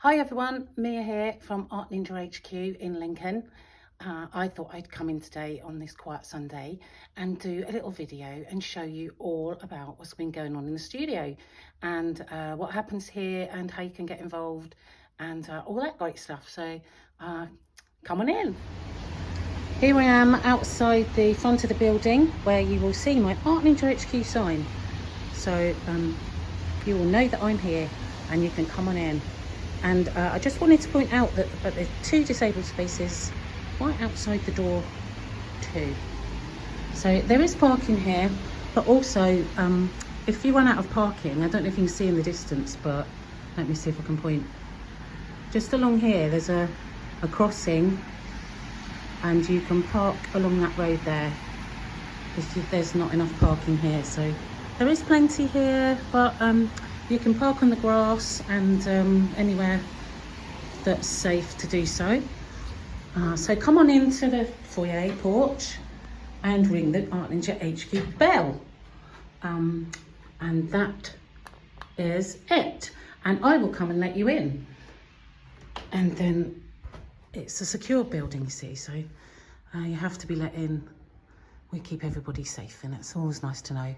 Hi everyone, Mia here from Art Ninja HQ in Lincoln. I thought I'd come in today on this quiet Sunday and do a little video and show you all about what's been going on in the studio and what happens here and how you can get involved and all that great stuff. So come on in. Here I am outside the front of the building where you will see my Art Ninja HQ sign. So you will know that I'm here and you can come on in. And I just wanted to point out that there's two disabled spaces right outside the door too. So there is parking here, but also if you run out of parking, I don't know if you can see in the distance, but let me see if I can point. Just along here, there's a crossing and you can park along that road there. There's not enough parking here, so there is plenty here, but you can park on the grass and anywhere that's safe to do so. So come on into the foyer porch and ring the Art Ninja HQ bell. And that is it. And I will come and let you in. And then it's a secure building, you see, so you have to be let in. We keep everybody safe, and it's always nice to know.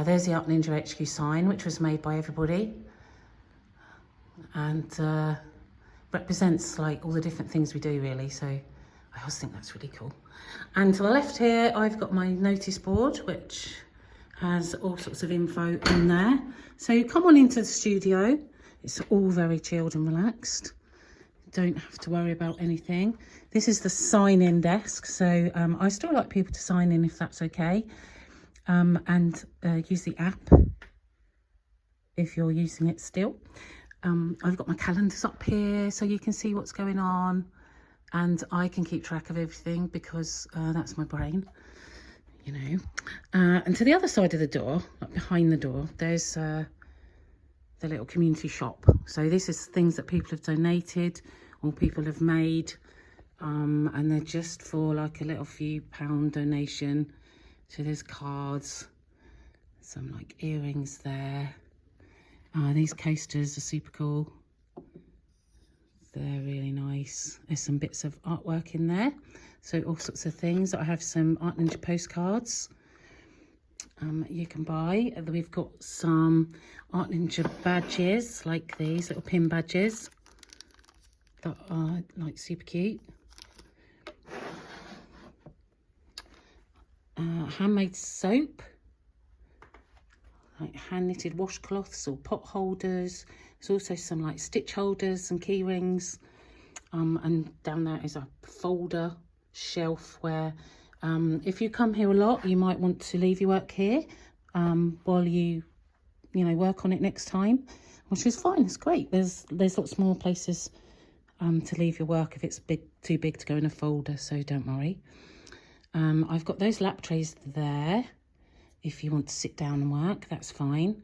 There's the Art Ninja HQ sign, which was made by everybody, and represents like all the different things we do, really. So I always think that's really cool. And to the left here, I've got my notice board, which has all sorts of info in there. So come on into the studio. It's all very chilled and relaxed. Don't have to worry about anything. This is the sign-in desk. So I still like people to sign in if that's okay. And use the app if you're using it still. I've got my calendars up here so you can see what's going on, and I can keep track of everything because that's my brain, you know. And to the other side of the door, like behind the door, there's the little community shop. So this is things that people have donated or people have made, and they're just for like a little few pound donation. So there's cards, some like earrings there. These coasters are super cool. They're really nice. There's some bits of artwork in there. So all sorts of things. I have some Art Ninja postcards you can buy. We've got some Art Ninja badges, like these little pin badges that are like super cute. Handmade soap, like hand knitted washcloths or pot holders. There's also some like stitch holders and key rings, and down there is a folder shelf where if you come here a lot, you might want to leave your work here while you work on it next time, which is fine. It's great. There's lots more places to leave your work if it's too big to go in a folder, so don't worry. I've got those lap trays there. If you want to sit down and work, that's fine.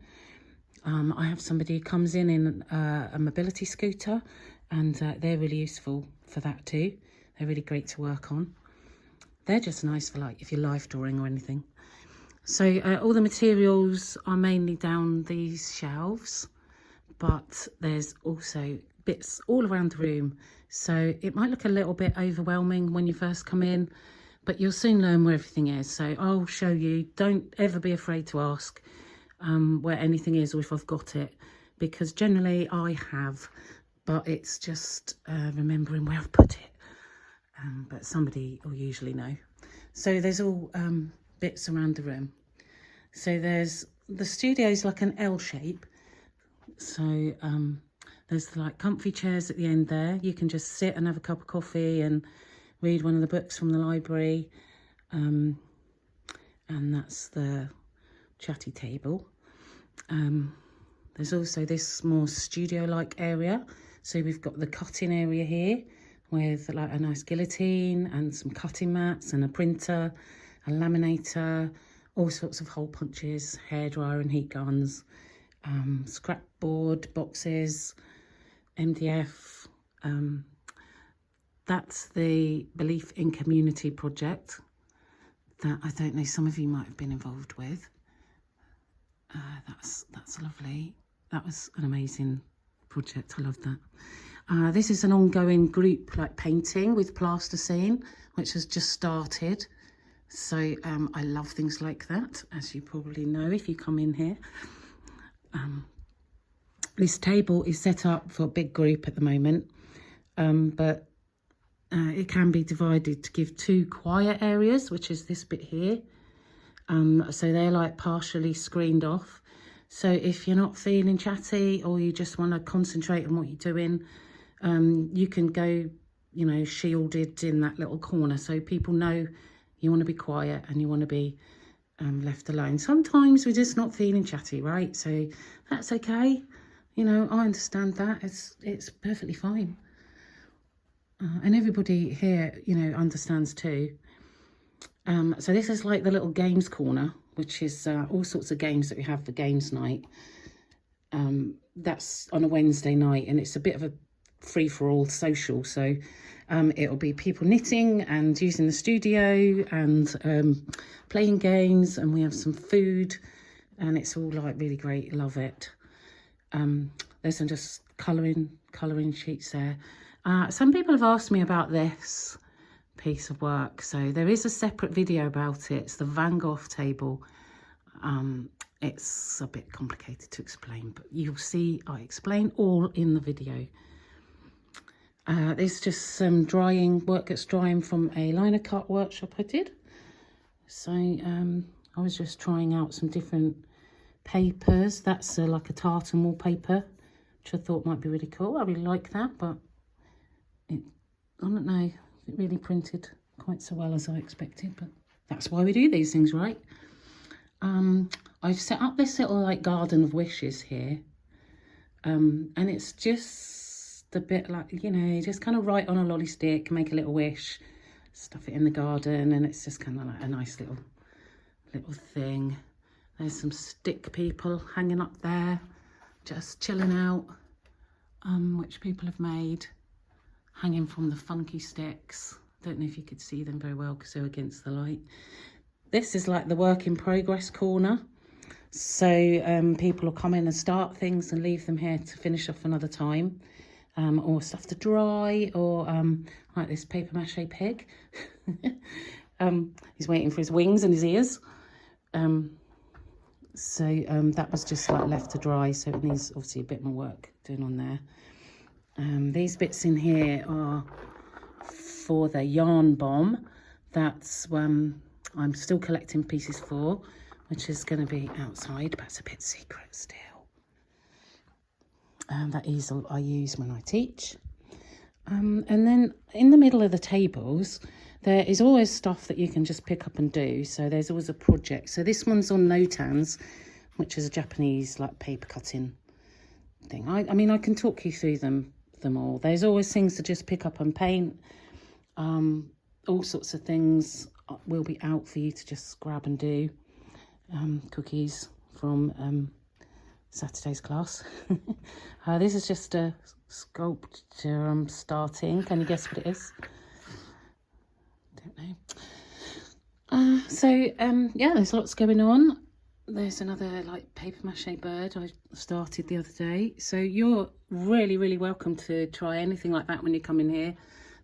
I have somebody who comes in a mobility scooter, and they're really useful for that too. They're really great to work on. They're just nice for like if you're life drawing or anything. So all the materials are mainly down these shelves, but there's also bits all around the room. So it might look a little bit overwhelming when you first come in, but you'll soon learn where everything is. So I'll show you. Don't ever be afraid to ask where anything is or if I've got it, because generally I have, but it's just remembering where I've put it. But somebody will usually know. So there's all bits around the room. So the studio's like an L shape. So there's like comfy chairs at the end there. You can just sit and have a cup of coffee and read one of the books from the library, and that's the chatty table. There's also this more studio-like area. So we've got the cutting area here with like a nice guillotine and some cutting mats and a printer, a laminator, all sorts of hole punches, hairdryer and heat guns, scrap board boxes, MDF. That's the Belief in Community project that I don't know, some of you might have been involved with. That's lovely. That was an amazing project. I love that. This is an ongoing group like painting with plasticine, which has just started. So I love things like that, as you probably know if you come in here. This table is set up for a big group at the moment, but it can be divided to give 2 quiet areas, which is this bit here. So they're like partially screened off. So if you're not feeling chatty or you just want to concentrate on what you're doing, you can go, you know, shielded in that little corner, so people know you want to be quiet and you want to be left alone. Sometimes we're just not feeling chatty, right? So that's okay. You know, I understand that. It's perfectly fine. And everybody here, you know, understands too. So this is like the little games corner, which is all sorts of games that we have for games night. That's on a Wednesday night, and it's a bit of a free-for-all social. So it'll be people knitting and using the studio and playing games, and we have some food, and it's all like really great. Love it. There's some just colouring sheets there. Some people have asked me about this piece of work, so there is a separate video about it. It's the Van Gogh table. It's a bit complicated to explain, but you'll see I explain all in the video. There's just some work that's drying from a liner cut workshop I did. So I was just trying out some different papers. That's like a tartan wallpaper, which I thought might be really cool. I really like that, but I don't know, it really printed quite so well as I expected, but that's why we do these things, right? I've set up this little like garden of wishes here, and it's just a bit like, you know, just kind of write on a lolly stick, make a little wish, stuff it in the garden, and it's just kind of like a nice little thing. There's some stick people hanging up there, just chilling out, which people have made, hanging from the funky sticks. Don't know if you could see them very well because they're against the light. This is like the work in progress corner. So people will come in and start things and leave them here to finish off another time. Or stuff to dry, or like this paper mache pig. He's waiting for his wings and his ears. So that was just like left to dry, so it needs obviously a bit more work doing on there. These bits in here are for the yarn bomb. That's I'm still collecting pieces for, which is going to be outside, but it's a bit secret still. That easel I use when I teach. And then in the middle of the tables, there is always stuff that you can just pick up and do. So there's always a project. So this one's on Notans, which is a Japanese like paper cutting thing. I mean, I can talk you through them all. There's always things to just pick up and paint. All sorts of things will be out for you to just grab and do. Cookies from Saturday's class. This is just a sculpture I'm starting. Can you guess what it is? Don't know. Yeah, there's lots going on. There's another like paper mache bird I started the other day. So you're really, really welcome to try anything like that when you come in here.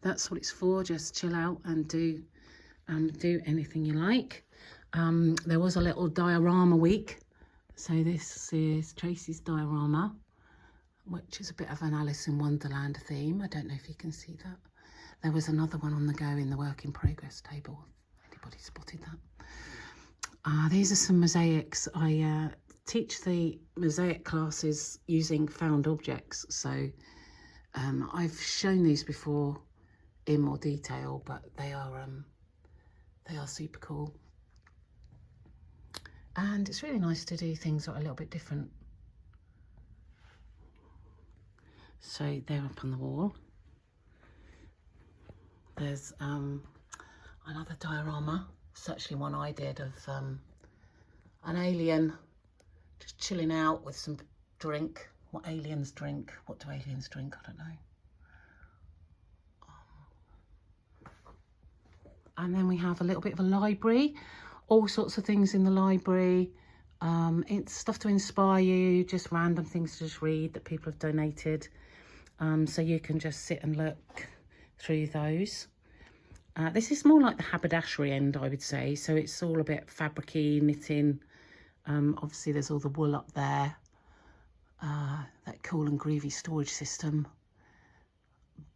That's what it's for. Just chill out and do anything you like. There was a little diorama week. So this is Tracy's diorama, which is a bit of an Alice in Wonderland theme. I don't know if you can see that. There was another one on the go in the work in progress table. Anybody spotted that? These are some mosaics. I teach the mosaic classes using found objects. So I've shown these before in more detail, but they are super cool. And it's really nice to do things that are a little bit different. So they're up on the wall. There's another diorama. It's actually one I did of an alien just chilling out with some drink. What aliens drink? What do aliens drink? I don't know. And then we have a little bit of a library. All sorts of things in the library. It's stuff to inspire you, just random things to just read that people have donated. So you can just sit and look through those. This is more like the haberdashery end, I would say. So it's all a bit fabric-y, knitting. Obviously there's all the wool up there. That cool and groovy storage system.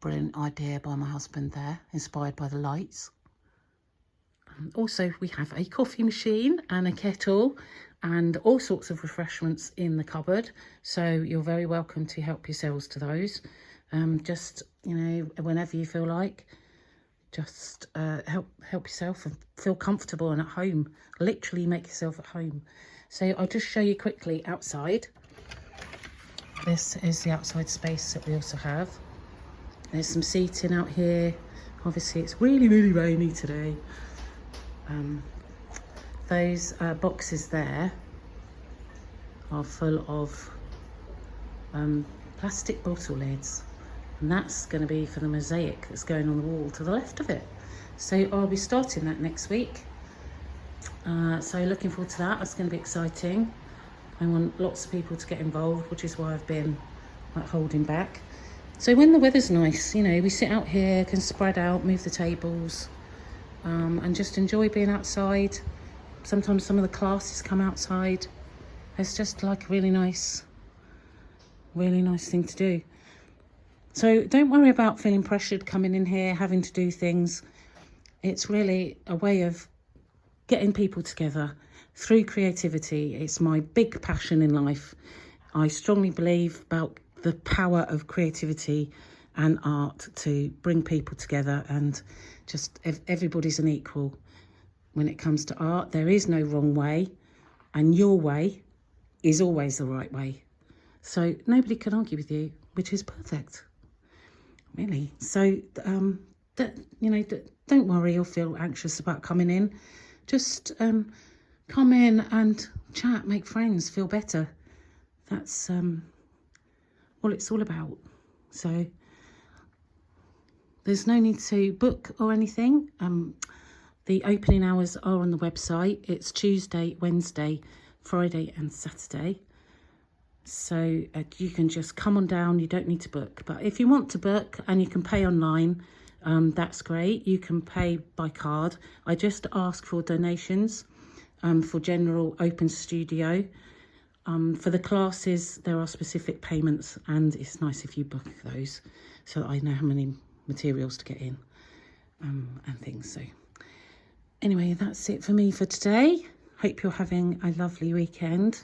Brilliant idea by my husband there, inspired by the lights. Also, we have a coffee machine and a kettle and all sorts of refreshments in the cupboard. So you're very welcome to help yourselves to those. Just, you know, whenever you feel like, just help yourself and feel comfortable and at home. Literally make yourself at home. So I'll just show you quickly outside. This is the outside space that we also have. There's some seating out here. Obviously it's really, really rainy today. Those boxes there are full of plastic bottle lids, and that's going to be for the mosaic that's going on the wall to the left of it. So I'll be starting that next week. So looking forward to that. That's going to be exciting. I want lots of people to get involved, which is why I've been like holding back. So when the weather's nice, you know, we sit out here, can spread out, move the tables, and just enjoy being outside. Sometimes some of the classes come outside. It's just like a really nice thing to do. So don't worry about feeling pressured coming in here, having to do things. It's really a way of getting people together through creativity. It's my big passion in life. I strongly believe about the power of creativity and art to bring people together, and just everybody's an equal when it comes to art. There is no wrong way, and your way is always the right way. So nobody can argue with you, which is perfect, really. So don't worry or feel anxious about coming in. Just come in and chat, make friends, feel better. That's what it's all about. So there's no need to book or anything. The opening hours are on the website. It's Tuesday, Wednesday, Friday and Saturday. So you can just come on down. You don't need to book. But if you want to book and you can pay online, that's great. You can pay by card. I just ask for donations for general open studio. For the classes, there are specific payments, and it's nice if you book those so that I know how many materials to get in and things. So anyway, that's it for me for today. Hope you're having a lovely weekend.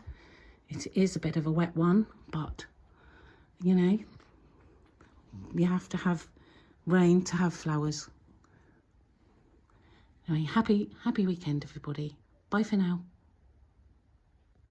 It is a bit of a wet one, but you know, you have to have rain to have flowers. Anyway, happy weekend, everybody. Bye for now.